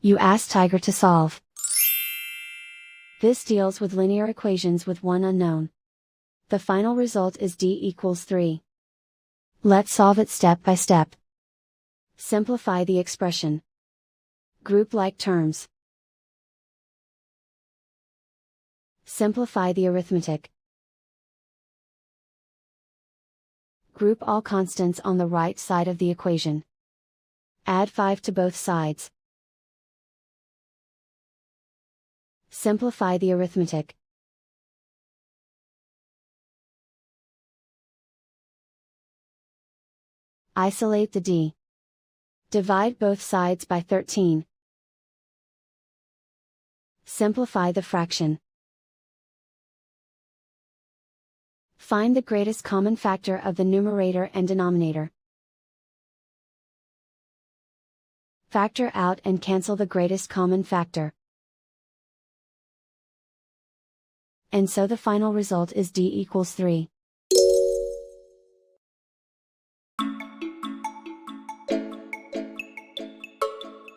You ask Tiger to solve. This deals with linear equations with one unknown. The final result is d equals 3. Let's solve it step by step. Simplify the expression. Group like terms. Simplify the arithmetic. Group all constants on the right side of the equation. Add 5 to both sides. Simplify the arithmetic. Isolate the d. Divide both sides by 13. Simplify the fraction. Find the greatest common factor of the numerator and denominator. Factor out and cancel the greatest common factor. And so the final result is d equals 3.